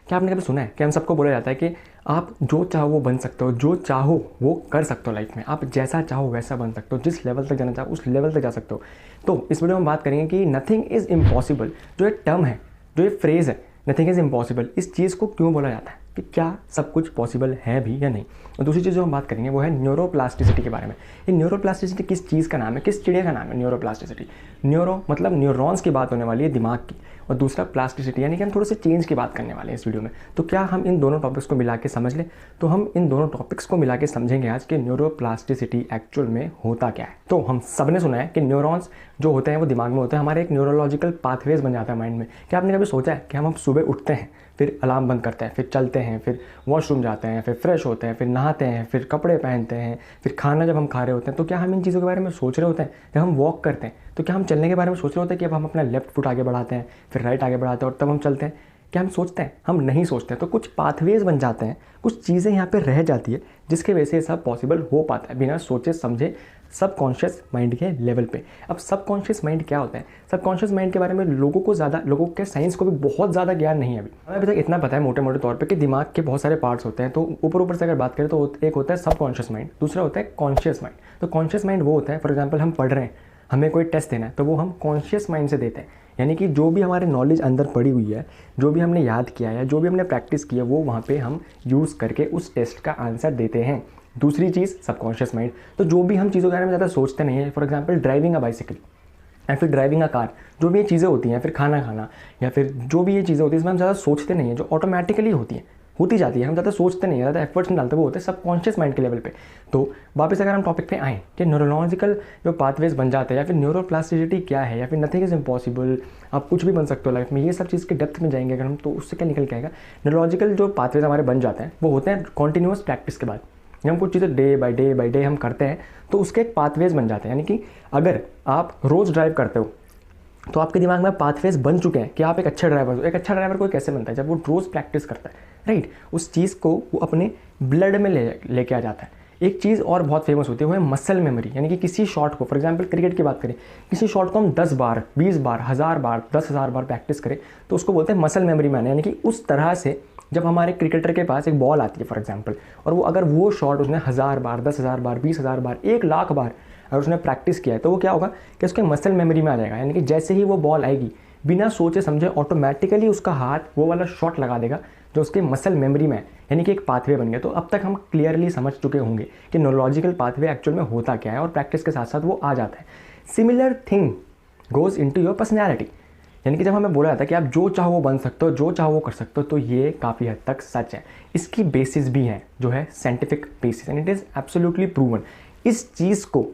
क्या आपने कभी सुना है कि हम सबको बोला जाता है कि आप जो चाहो वो बन सकते हो, जो चाहो वो कर सकते हो लाइफ में, आप जैसा चाहो वैसा बन सकते हो, जिस लेवल तक जाना चाहो उस लेवल तक जा सकते हो। तो इस वीडियो में बात करेंगे कि नथिंग इज़ इम्पॉसिबल, जो एक टर्म है, जो ये फ्रेज़ है नथिंग इज़ इम्पॉसिबल, इस चीज़ को क्यों बोला जाता है, कि क्या सब कुछ पॉसिबल है भी या नहीं। और दूसरी चीज़ जो हम बात करेंगे वो है न्यूरोप्लास्टिसिटी के बारे में। ये न्यूरोप्लास्टिसिटी किस चीज़ का नाम है, किस चिड़िया का नाम है न्यूरोप्लास्टिसिटी। न्यूरो मतलब न्यूरॉन्स की बात होने वाली है, दिमाग की, और दूसरा प्लास्टिसिटी यानी कि हम थोड़े से चेंज की बात करने वाले हैं इस वीडियो में। तो क्या हम इन दोनों टॉपिक्स को मिला के समझ लें? तो हम इन दोनों टॉपिक्स को मिला के समझेंगे आज कि न्यूरोप्लास्टिसिटी एक्चुअल में होता क्या है। तो हम सब ने सुना है कि न्यूरॉन्स जो होते हैं वो दिमाग में होते हैं, हमारे एक न्यूरोलॉजिकल पाथवेज बन जाता है माइंड में। क्या आपने कभी सोचा है कि हम सुबह उठते हैं, फिर अलार्म बंद करते हैं, फिर चलते हैं, फिर वॉशरूम जाते हैं, फिर फ्रेश होते हैं, फिर नहाते हैं, फिर कपड़े पहनते हैं, फिर खाना जब हम खा रहे होते हैं, तो क्या हम इन चीज़ों के बारे में सोच रहे होते हैं? जब हम वॉक करते हैं तो क्या हम चलने के बारे में सोच रहे होते हैं कि अब हम अपना लेफ्ट फुट आगे बढ़ाते हैं, फिर राइट आगे बढ़ाते हैं और तब हम चलते हैं? क्या हम सोचते हैं? हम नहीं सोचते हैं। तो कुछ पाथवेज बन जाते हैं, कुछ चीज़ें यहाँ पे रह जाती है जिसके वजह से सब पॉसिबल हो पाता है बिना सोचे समझे, सबकॉन्शियस माइंड के लेवल पे। अब सबकॉन्शियस माइंड क्या होता है? सबकॉन्शियस माइंड के बारे में लोगों के साइंस को भी बहुत ज़्यादा ज्ञान नहीं है अभी। हमें अभी तक इतना पता है मोटे मोटे तौर पे कि दिमाग के बहुत सारे पार्ट्स होते हैं। तो ऊपर से अगर बात करें तो एक होता है सबकॉन्शियस माइंड, दूसरा होता है कॉन्शियस माइंड। तो कॉन्शियस माइंड वो होता है, फॉर एग्जाम्पल हम पढ़ रहे हैं, हमें कोई टेस्ट देना है, तो वो हम कॉन्शियस माइंड से देते हैं। यानी कि जो भी हमारे नॉलेज अंदर पड़ी हुई है, जो भी हमने याद किया है, जो भी हमने प्रैक्टिस किया, वो वहाँ पे हम यूज़ करके उस टेस्ट का आंसर देते हैं। दूसरी चीज़ सबकॉन्शियस माइंड, तो जो भी हम चीज़ों के बारे में ज़्यादा सोचते नहीं है, for example driving a bicycle या फिर ड्राइविंग अ कार, जो भी ये चीज़ें होती हैं, फिर खाना खाना या फिर जो भी ये चीज़ें होती हैं, इसमें हम ज़्यादा सोचते नहीं हैं, जो ऑटोमेटिकली होती हैं, होती जाती है, हम ज़्यादा सोचते नहीं हैं, ज़्यादा एफर्ट्स नहीं डालते, वो होते हैं सबकॉन्शियस माइंड के लेवल पे। तो वापस अगर हम टॉपिक पे आएँ कि न्यूरोलॉजिकल जो पाथवेज बन जाते हैं या फिर न्यूरोप्लास्टिसिटी क्या है या फिर नथिंग इज़ इम्पॉसिबल, आप कुछ भी बन सकते हो लाइफ में, ये सब चीज़ के डेप्थ में जाएंगे अगर हम, तो उससे क्या निकल के आएगा? न्यूरोलॉजिकल जो पाथवेज हमारे बन जाते हैं वो होते हैं कॉन्टिन्यूस प्रैक्टिस के बाद। जब हम कुछ चीज़ें डे बाई डे हम करते हैं तो उसके एक पाथवेज बन जाते हैं। यानी कि अगर आप रोज़ ड्राइव करते हो तो आपके दिमाग में पाथवेज बन चुके हैं कि आप एक अच्छा ड्राइवर हो। एक अच्छा ड्राइवर कोई कैसे बनता है? जब वो रोज़ प्रैक्टिस करता है, राइट, उस चीज़ को वो अपने ब्लड में लेके आ जाता है। एक चीज़ और बहुत फेमस होती है, वो है मसल मेमोरी। यानी कि किसी शॉट को, फॉर एग्जांपल क्रिकेट की बात करें, किसी शॉट को हम 10 बार, 20 बार, 1000 बार, 10,000 बार प्रैक्टिस करें तो उसको बोलते हैं मसल मेमोरी में आना। यानी कि उस तरह से जब हमारे क्रिकेटर के पास एक बॉल आती है फॉर एग्जांपल, और वो अगर वो शॉट उसने 1000 बार, 10,000 बार, 20,000 बार, 1,00,000 बार अगर उसने प्रैक्टिस किया है, तो वो क्या होगा कि उसके मसल मेमोरी में आ जाएगा। यानी कि जैसे ही वो बॉल आएगी, बिना सोचे समझे ऑटोमेटिकली उसका हाथ वो वाला शॉट लगा देगा जो उसके मसल मेमोरी में है। यानी कि एक पाथवे बन गया। तो अब तक हम क्लियरली समझ चुके होंगे कि न्यूरोलॉजिकल पाथवे एक्चुअल में होता क्या है, और प्रैक्टिस के साथ साथ वो आ जाता है। Similar thing goes into your personality. यानी कि जब हमें बोला जाता है कि आप जो चाहो वो बन सकते हो, जो चाहो वो कर सकते हो, तो ये काफ़ी हद तक सच है। इसकी बेसिस भी है जो है scientific basis, and it is absolutely proven. इस चीज़ को,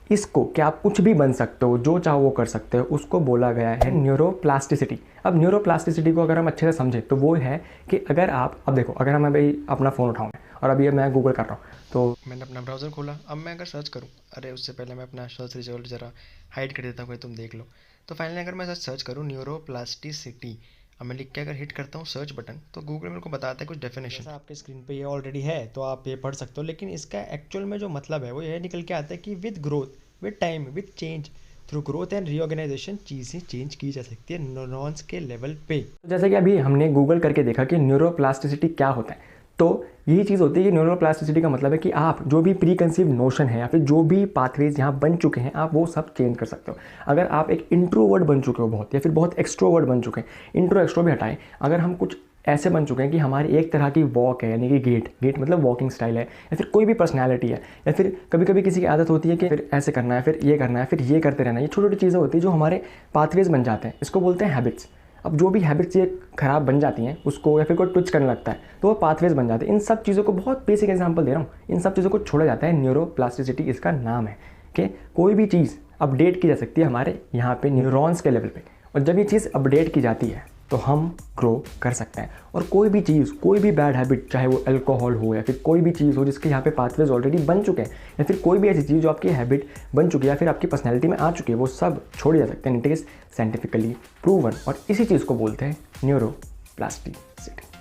इसको कि आप कुछ भी बन सकते हो, जो चाहो वो कर सकते हो, उसको बोला गया है न्यूरोप्लास्टिसिटी। अब न्यूरोप्लास्टिसिटी को अगर हम अच्छे से समझें तो वो है कि अगर आप, अब देखो, अगर मैं भाई अपना फ़ोन उठाऊँ और अभी मैं गूगल कर रहा हूँ, तो मैंने अपना ब्राउज़र खोला। अब मैं अगर सर्च करूँ, अरे उससे पहले मैं अपना सर्च रिजल्ट ज़रा हाइड कर देता हूँ कि तुम देख लो। तो फाइनली अगर मैं सर्च करूँ न्यूरोप्लास्टिसिटी, अब मैं लिख के अगर हिट करता हूँ सर्च बटन, तो गूगल मेरे को बताता है कुछ डेफिनेशन। जैसा आपके स्क्रीन पे ये ऑलरेडी है तो आप ये पढ़ सकते हो, लेकिन इसका एक्चुअल में जो मतलब है वो ये निकल के आता है कि with growth, with time, with change, through growth and reorganisation चीज़ें चेंज की जा सकती है न्यूरॉन्स के लेवल पे। जैसे कि अभी हमने गूगल करके देखा कि न्यूरोप्लास्टिसिटी क्या होता है, तो यही चीज़ होती है कि न्यूरोप्लास्टिसिटी का मतलब है कि आप जो भी प्री कंसीव नोशन है या फिर जो भी पाथवेज यहाँ बन चुके हैं, आप वो सब चेंज कर सकते हो। अगर आप एक इंट्रोवर्ट बन चुके हो बहुत, या फिर बहुत एक्सट्रोवर्ट बन चुके हैं, इंट्रो एक्सट्रो भी हटाएं, अगर हम कुछ ऐसे बन चुके हैं कि हमारी एक तरह की वॉक है, यानी कि गेट मतलब वॉकिंग स्टाइल है, या फिर कोई भी पर्सनैलिटी है, या फिर कभी कभी किसी की आदत होती है कि फिर ऐसे करना है, फिर ये करना है, फिर ये करते रहना है। ये छोटी छोटी चीज़ें होती है जो हमारे पाथवेज बन जाते हैं, इसको बोलते हैं हैबिट्स। अब जो भी हैबिट्स ये ख़राब बन जाती हैं उसको, या फिर कोई ट्विच करने लगता है, तो वो पाथवेज बन जाते हैं। इन सब चीज़ों को, बहुत बेसिक एग्जांपल दे रहा हूँ, इन सब चीज़ों को छोड़ा जाता है। न्यूरोप्लास्टिसिटी इसका नाम है कि कोई भी चीज़ अपडेट की जा सकती है हमारे यहाँ पे न्यूरॉन्स के लेवल पे, और जब ये चीज़ अपडेट की जाती है तो हम ग्रो कर सकते हैं। और कोई भी चीज़, कोई भी बैड हैबिट, चाहे वो अल्कोहल हो या फिर कोई भी चीज़ हो जिसके यहाँ पे पाथवेज ऑलरेडी बन चुके हैं, या फिर कोई भी ऐसी चीज़ जो आपकी हैबिट बन चुकी है या फिर आपकी पर्सनैलिटी में आ चुकी है, वो सब छोड़ जा सकते हैं। इट इज़ साइंटिफिकली प्रूवन, और इसी चीज़ को बोलते हैं न्यूरोप्लास्टिसिटी।